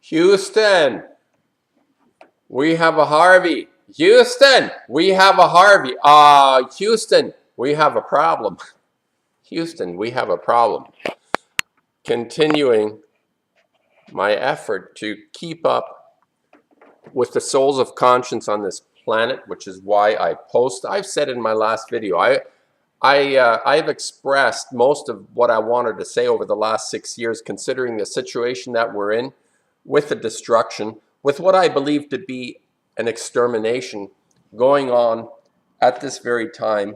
Houston, we have a Harvey. Houston, we have a Harvey. Houston, we have a problem. Houston, we have a problem. Continuing my effort to keep up with the souls of conscience on this planet, which is why I post. I've said in my last video, I've expressed most of what I wanted to say over the last 6 years, considering the situation that we're in, with the destruction, with what I believe to be an extermination going on at this very time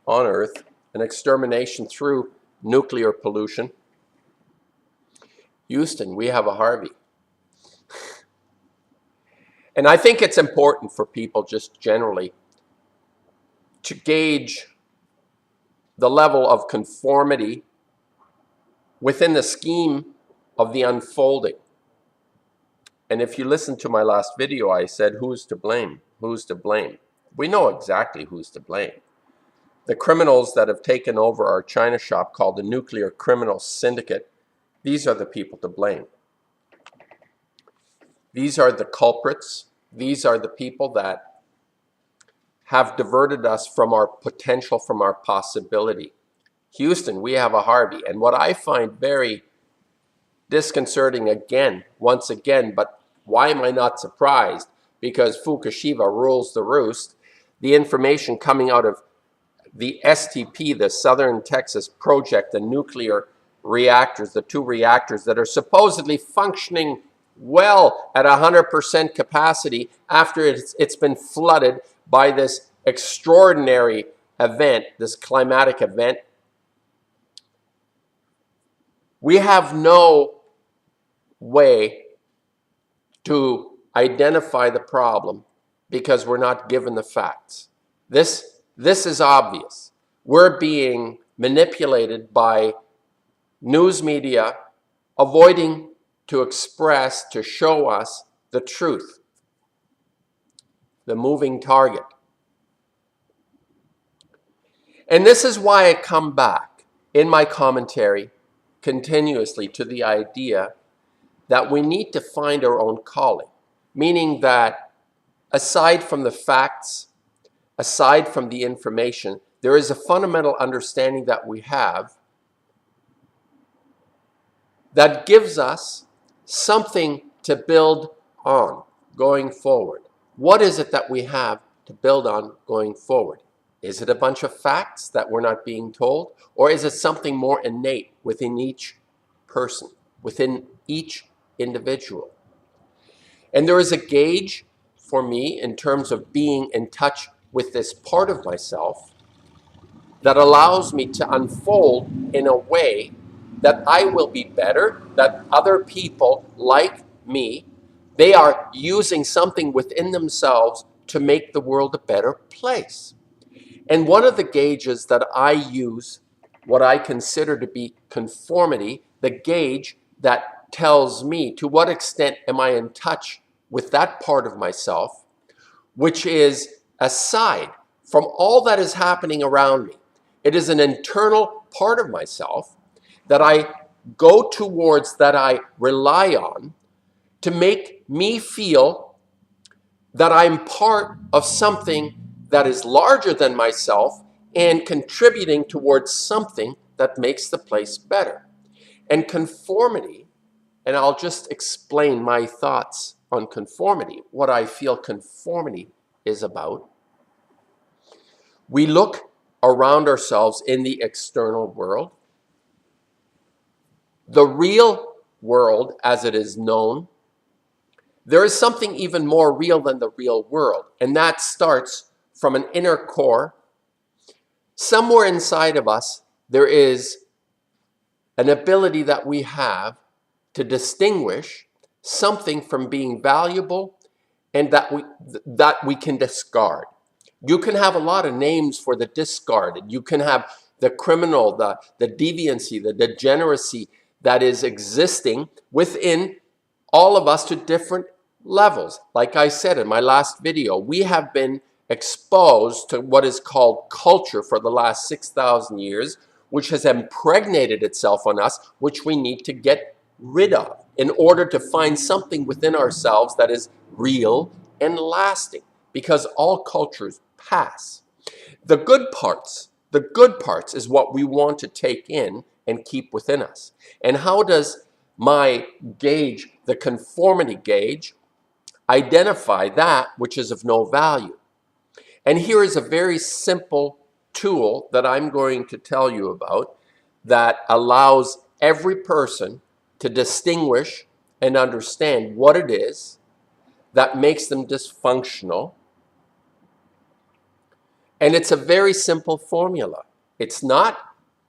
on Earth, an extermination through nuclear pollution. Houston, we have a Harvey. And I think it's important for people just generally to gauge the level of conformity within the scheme of the unfolding. And if you listen to my last video, I said, who's to blame? Who's to blame? We know exactly who's to blame. The criminals that have taken over our China shop, called the Nuclear Criminal Syndicate, these are the people to blame. These are the culprits. These are the people that have diverted us from our potential, from our possibility. Houston, we have a Harvey. And what I find very disconcerting once again, but why am I not surprised? Because Fukushima rules the roost. The information coming out of the STP, the Southern Texas Project, the nuclear reactors, the 2 reactors that are supposedly functioning well at 100% capacity after it's been flooded by this extraordinary event, this climatic event. We have no way to identify the problem because we're not given the facts. This is obvious. We're being manipulated by news media, avoiding to express, to show us the truth, the moving target. And this is why I come back in my commentary continuously to the idea that we need to find our own calling, meaning that aside from the facts, aside from the information, there is a fundamental understanding that we have that gives us something to build on going forward. What is it that we have to build on going forward? Is it a bunch of facts that we're not being told? Or is it something more innate within each person, within each individual? And there is a gauge for me in terms of being in touch with this part of myself that allows me to unfold in a way that I will be better, that other people like me, they are using something within themselves to make the world a better place. And one of the gauges that I use, what I consider to be conformity, the gauge that tells me to what extent am I in touch with that part of myself, which is aside from all that is happening around me. It is an internal part of myself that I go towards, that I rely on to make me feel that I'm part of something that is larger than myself and contributing towards something that makes the place better. And conformity, and I'll just explain my thoughts on conformity, what I feel conformity is about. We look around ourselves in the external world. The real world, as it is known, there is something even more real than the real world, and that starts from an inner core. Somewhere inside of us, there is an ability that we have to distinguish something from being valuable and that we can discard. You can have a lot of names for the discarded. You can have the criminal, the deviancy, the degeneracy that is existing within all of us to different levels. Like I said in my last video, we have been exposed to what is called culture for the last 6,000 years, which has impregnated itself on us, which we need to get rid of in order to find something within ourselves that is real and lasting, because all cultures pass. The good parts is what we want to take in and keep within us. And how does my gauge, the conformity gauge, identify that which is of no value? And here is a very simple tool that I'm going to tell you about that allows every person to distinguish and understand what it is that makes them dysfunctional. And it's a very simple formula. It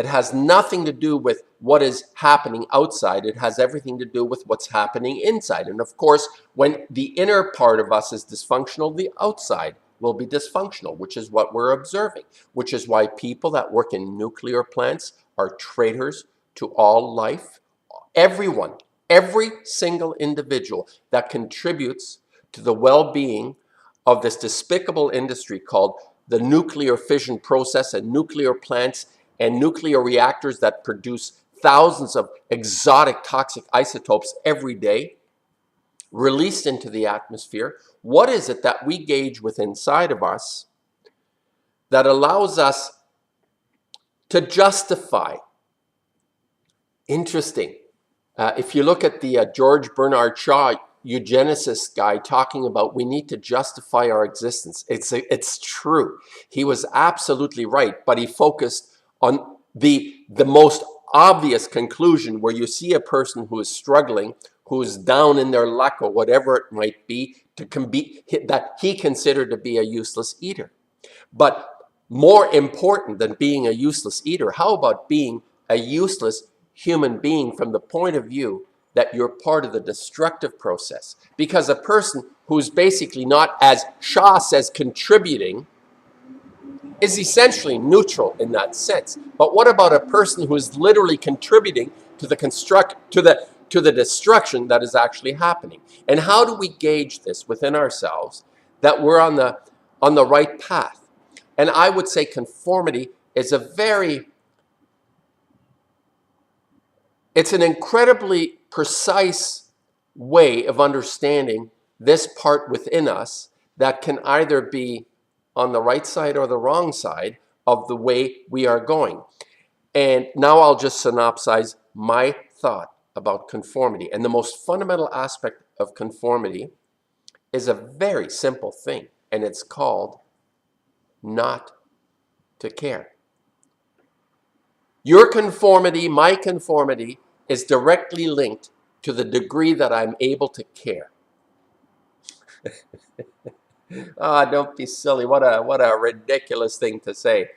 has nothing to do with what is happening outside. It has everything to do with what's happening inside. And of course, when the inner part of us is dysfunctional, the outside will be dysfunctional, which is what we're observing, which is why people that work in nuclear plants are traitors to all life. Everyone, every single individual that contributes to the well-being of this despicable industry called the nuclear fission process and nuclear plants and nuclear reactors that produce thousands of exotic toxic isotopes every day released into the atmosphere. What is it that we gauge within inside of us that allows us to justify? Interesting. If you look at the George Bernard Shaw eugenicist guy talking about we need to justify our existence, it's true. He was absolutely right, but he focused on the most obvious conclusion, where you see a person who is struggling, who is down in their luck or whatever it might be, that he considered to be a useless eater. But more important than being a useless eater, how about being a useless human being from the point of view that you're part of the destructive process? Because a person who's basically not, as Shaw says, contributing, is essentially neutral in that sense. But what about a person who is literally contributing to the destruction that is actually happening? And how do we gauge this within ourselves that we're on the right path? And I would say conformity is it's an incredibly precise way of understanding this part within us that can either be on the right side or the wrong side of the way we are going. And now I'll just synopsize my thought about conformity. And the most fundamental aspect of conformity is a very simple thing, and it's called not to care. Your conformity, my conformity, is directly linked to the degree that I'm able to care. Don't be silly. What a ridiculous thing to say.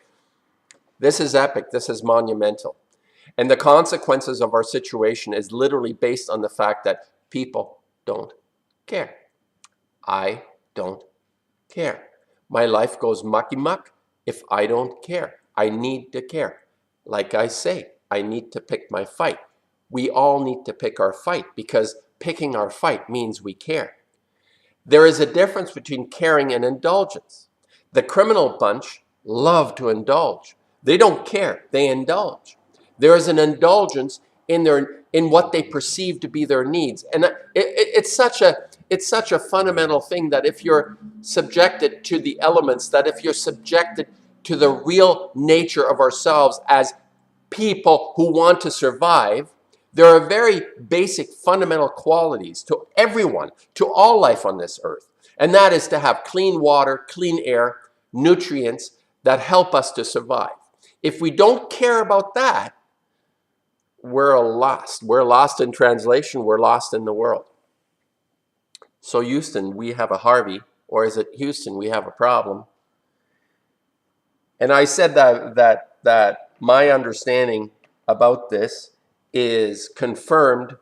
This is epic. This is monumental. And the consequences of our situation is literally based on the fact that people don't care. I don't care. My life goes mucky muck if I don't care. I need to care. Like I say, I need to pick my fight. We all need to pick our fight, because picking our fight means we care. There is a difference between caring and indulgence. The criminal bunch love to indulge. They don't care, they indulge. There is an indulgence in what they perceive to be their needs. And it's such a fundamental thing that if you're subjected to the elements, that if you're subjected to the real nature of ourselves as people who want to survive, there are very basic fundamental qualities to everyone, to all life on this earth. And that is to have clean water, clean air, nutrients that help us to survive. If we don't care about that, we're lost. We're lost in translation. We're lost in the world. So Houston, we have a Harvey, or is it Houston, we have a problem? And I said that my understanding about this is confirmed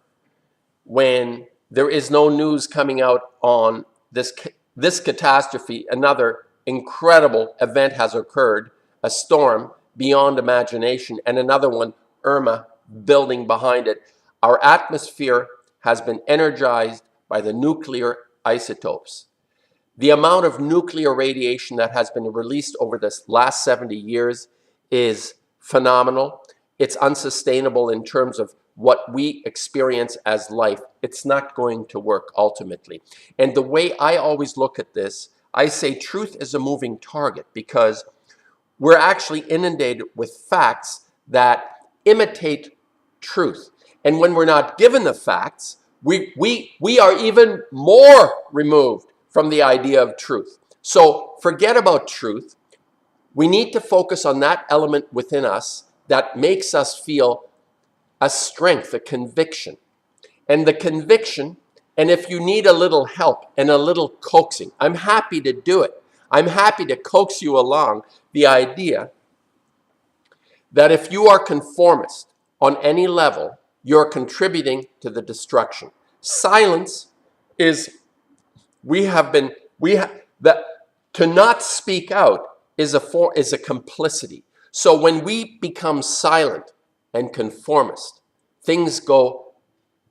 when there is no news coming out on this catastrophe. Another incredible event has occurred, a storm beyond imagination, and another one, Irma, building behind it. Our atmosphere has been energized by the nuclear isotopes. The amount of nuclear radiation that has been released over this last 70 years is phenomenal. It's unsustainable in terms of what we experience as life, it's not going to work ultimately. And the way I always look at this, I say truth is a moving target, because we're actually inundated with facts that imitate truth. And when we're not given the facts, we are even more removed from the idea of truth. So forget about truth. We need to focus on that element within us that makes us feel a strength, a conviction. And the conviction, and if you need a little help and a little coaxing, I'm happy to do it. I'm happy to coax you along the idea that if you are conformist on any level, you're contributing to the destruction. Silence is, to not speak out is a complicity. So when we become silent and conformist, things go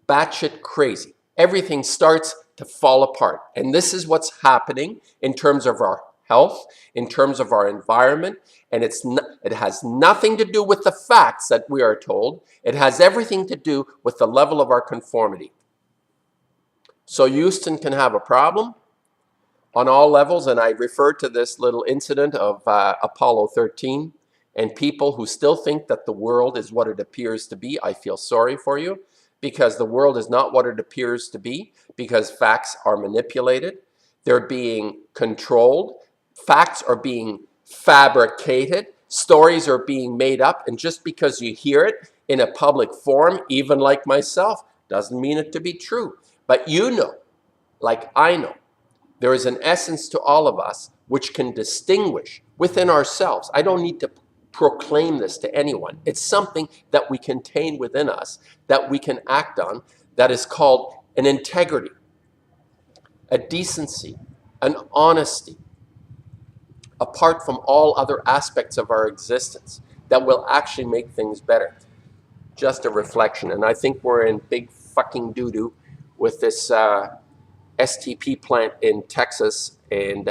batshit crazy. Everything starts to fall apart. And this is what's happening in terms of our health, in terms of our environment. And it has nothing to do with the facts that we are told. It has everything to do with the level of our conformity. So Houston can have a problem on all levels. And I refer to this little incident of Apollo 13. And people who still think that the world is what it appears to be, I feel sorry for you, because the world is not what it appears to be, because facts are manipulated. They're being controlled. Facts are being fabricated. Stories are being made up. And just because you hear it in a public forum, even like myself, doesn't mean it to be true. But you know, like I know, there is an essence to all of us which can distinguish within ourselves. I don't need to proclaim this to anyone. It's something that we contain within us, that we can act on, that is called an integrity, a decency, an honesty, apart from all other aspects of our existence, that will actually make things better. Just a reflection. And I think we're in big fucking doo-doo with this STP plant in Texas, and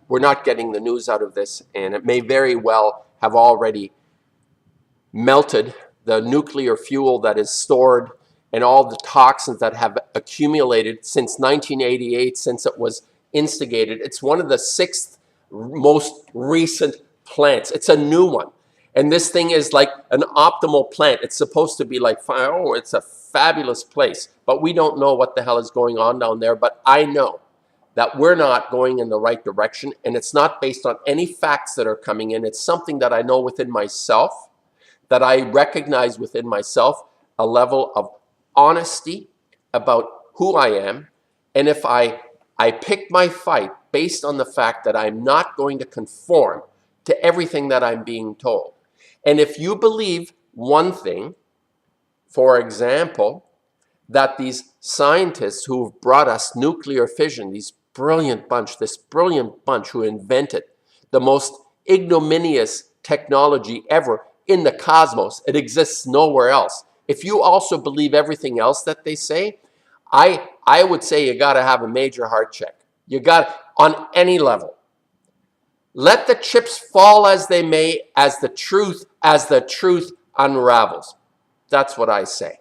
we're not getting the news out of this, and it may very well have already melted the nuclear fuel that is stored and all the toxins that have accumulated since 1988, since it was instigated. It's one of the 6th most recent plants. It's a new one. And this thing is like an optimal plant. It's supposed to be like, oh, it's a fabulous place. But we don't know what the hell is going on down there. But I know that we're not going in the right direction. And it's not based on any facts that are coming in. It's something that I know within myself, that I recognize within myself a level of honesty about who I am. And if I pick my fight based on the fact that I'm not going to conform to everything that I'm being told. And if you believe one thing, for example, that these scientists who have brought us nuclear fission, this brilliant bunch who invented the most ignominious technology ever in the cosmos, it exists nowhere else. If you also believe everything else that they say, I would say you got to have a major heart check. You got, on any level. Let the chips fall as they may, as the truth unravels. That's what I say.